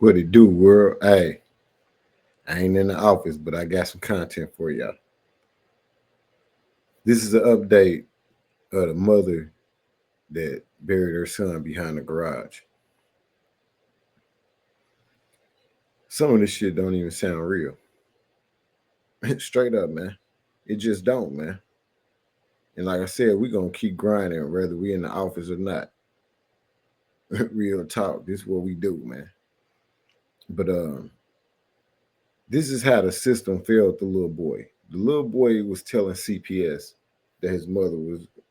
What it do, world? Hey, I ain't in the office, but I got some content for y'all. This is an update of the mother that buried her son behind the garage. Some of this shit don't even sound real. Straight up, man. It just don't, man. And like I said, we're going to keep grinding whether we in the office or not. Real talk. This is what we do, man. But this is how the system failed the little boy. The little boy was telling CPS that his mother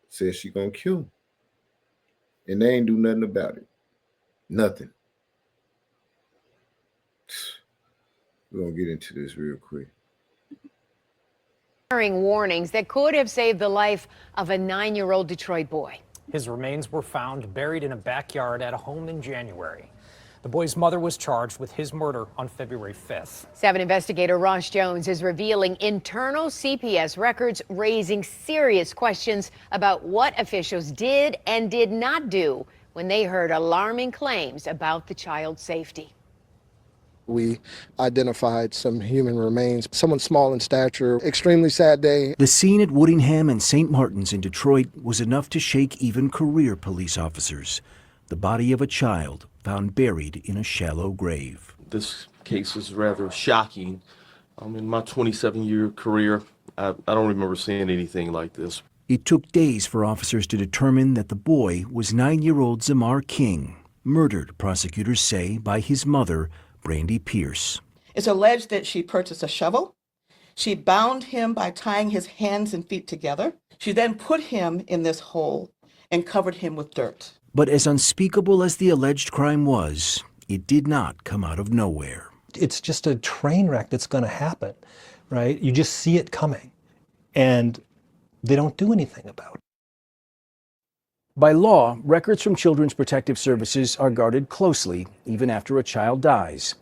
said she gonna kill him. And they ain't do nothing about it. Nothing. We're gonna get into this real quick. Warnings that could have saved the life of a 9-year-old Detroit boy. His remains were found buried in a backyard at a home in January. The boy's mother was charged with his murder on February 5th. 7 investigator Ross Jones is revealing internal CPS records, raising serious questions about what officials did and did not do when they heard alarming claims about the child's safety. We identified some human remains, someone small in stature. Extremely sad day. The scene at Woodingham and St. Martin's in Detroit was enough to shake even career police officers. The body of a child found buried in a shallow grave. This case is rather shocking. In my 27-year career, I don't remember seeing anything like this. It took days for officers to determine that the boy was 9-year-old Zamar King, murdered, prosecutors say, by his mother, Brandy Pierce. It's alleged that she purchased a shovel. She bound him by tying his hands and feet together. She then put him in this hole and covered him with dirt. But as unspeakable as the alleged crime was, it did not come out of nowhere. It's just a train wreck that's going to happen, right? You just see it coming, and they don't do anything about it. By law, records from Children's Protective Services are guarded closely, even after a child dies.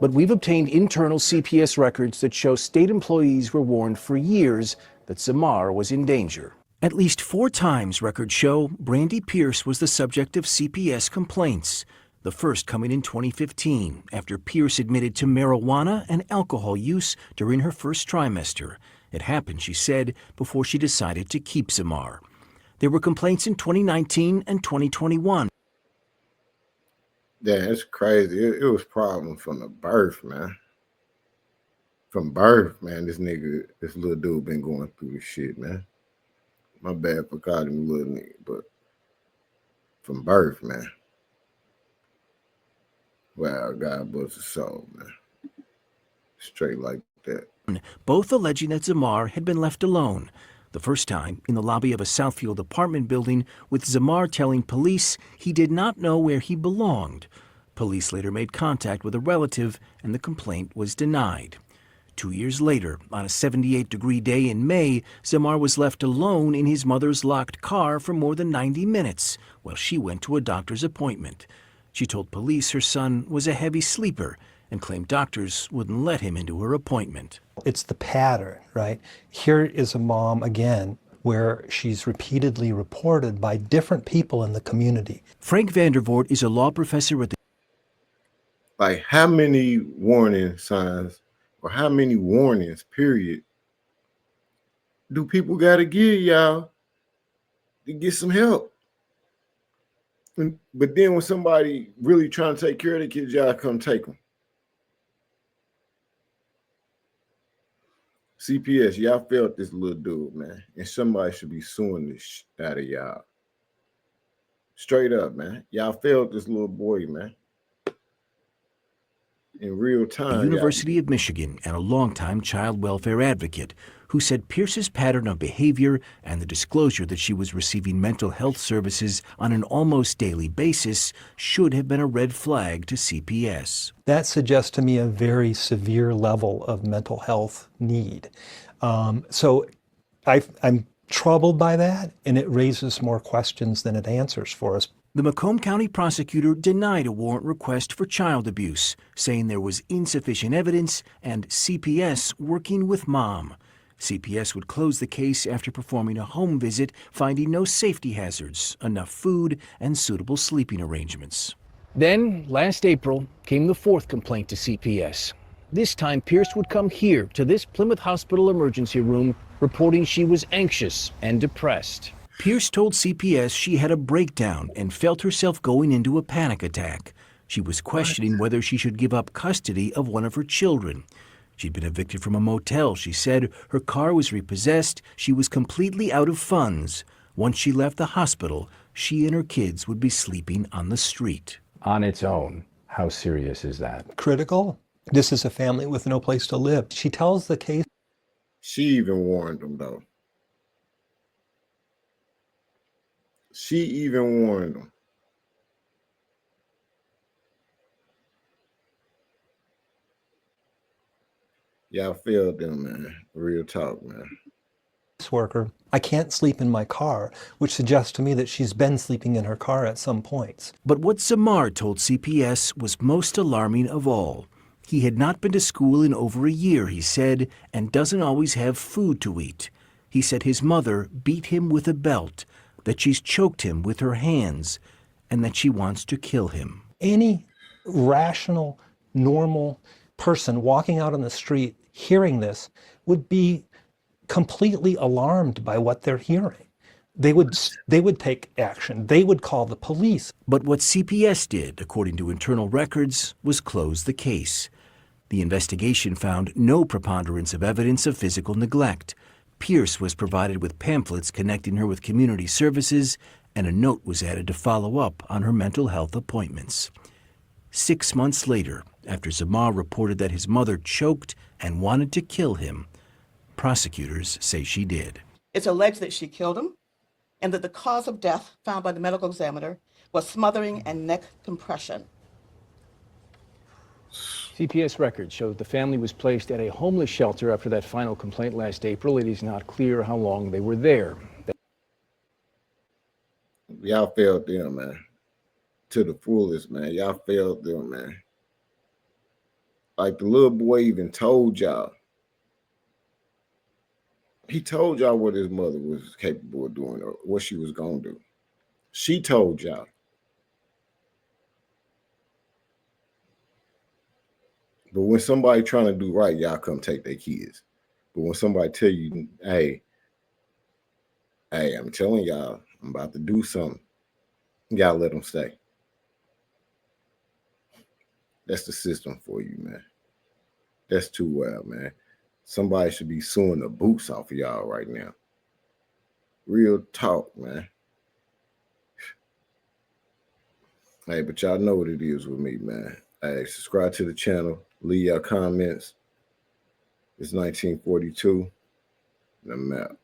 But we've obtained internal CPS records that show state employees were warned for years that Zamar was in danger. At least 4 times, records show, Brandy Pierce was the subject of CPS complaints, the first coming in 2015, after Pierce admitted to marijuana and alcohol use during her first trimester. It happened, she said, before she decided to keep Zamar. There were complaints in 2019 and 2021. Yeah, it's crazy. It was problems from the birth, man. From birth, man, this little dude been going through this shit, man. My bad for calling him little nigga, but from birth, man. Wow, God bless his soul, man. Straight like that. Both alleging that Zamar had been left alone. The first time in the lobby of a Southfield apartment building, with Zamar telling police he did not know where he belonged. Police later made contact with a relative and the complaint was denied. 2 years later, on a 78-degree day in May, Zamar was left alone in his mother's locked car for more than 90 minutes while she went to a doctor's appointment. She told police her son was a heavy sleeper and claimed doctors wouldn't let him into her appointment. It's the pattern, right? Here is a mom, again, where she's repeatedly reported by different people in the community. Frank Vandervoort is a law professor at the... Like, how many warning signs or how many warnings, period, do people got to give y'all to get some help? But then when somebody really trying to take care of the kids, y'all come take them. CPS, y'all failed this little dude, man. And somebody should be suing this shit out of y'all. Straight up, man. Y'all failed this little boy, man. In real time. The University of Michigan and a longtime child welfare advocate who said Pierce's pattern of behavior and the disclosure that she was receiving mental health services on an almost daily basis should have been a red flag to CPS. That suggests to me a very severe level of mental health need. So I'm troubled by that, and it raises more questions than it answers for us. The Macomb County prosecutor denied a warrant request for child abuse, saying there was insufficient evidence and CPS working with mom. CPS would close the case after performing a home visit, finding no safety hazards, enough food, and suitable sleeping arrangements. Then, last April, came the fourth complaint to CPS. This time, Pierce would come here to this Plymouth Hospital emergency room, reporting she was anxious and depressed. Pierce told CPS she had a breakdown and felt herself going into a panic attack. She was questioning whether she should give up custody of one of her children. She'd been evicted from a motel. She said her car was repossessed. She was completely out of funds. Once she left the hospital, she and her kids would be sleeping on the street. On its own, how serious is that? Critical. This is a family with no place to live. She tells the case. She even warned them, though. She even warned them. Y'all failed them, man. Real talk, man. Worker, I can't sleep in my car, which suggests to me that she's been sleeping in her car at some points. But what Zamar told CPS was most alarming of all. He had not been to school in over a year, he said, and doesn't always have food to eat. He said his mother beat him with a belt, that she's choked him with her hands, and that she wants to kill him. Any rational, normal person walking out on the street hearing this would be completely alarmed by what they're hearing. They would take action. They would call the police. But what CPS did, according to internal records, was close the case. The investigation found no preponderance of evidence of physical neglect. Pierce was provided with pamphlets connecting her with community services, and a note was added to follow up on her mental health appointments. 6 months later, after Zamar reported that his mother choked and wanted to kill him, prosecutors say she did. It's alleged that she killed him and that the cause of death found by the medical examiner was smothering and neck compression. CPS records show that the family was placed at a homeless shelter after that final complaint last April. It is not clear how long they were there. Y'all failed them, man. To the fullest, man. Y'all failed them, man. Like the little boy even told y'all. He told y'all what his mother was capable of doing or what she was going to do. She told y'all. But when somebody trying to do right, y'all come take their kids. But when somebody tell you, hey, I'm telling y'all, I'm about to do something, y'all let them stay. That's the system for you, man. That's too well, man. Somebody should be suing the boots off of y'all right now. Real talk, man. Hey, but y'all know what it is with me, man. Hey, subscribe to the channel. Leave your comments. It's 1942. And I'm out.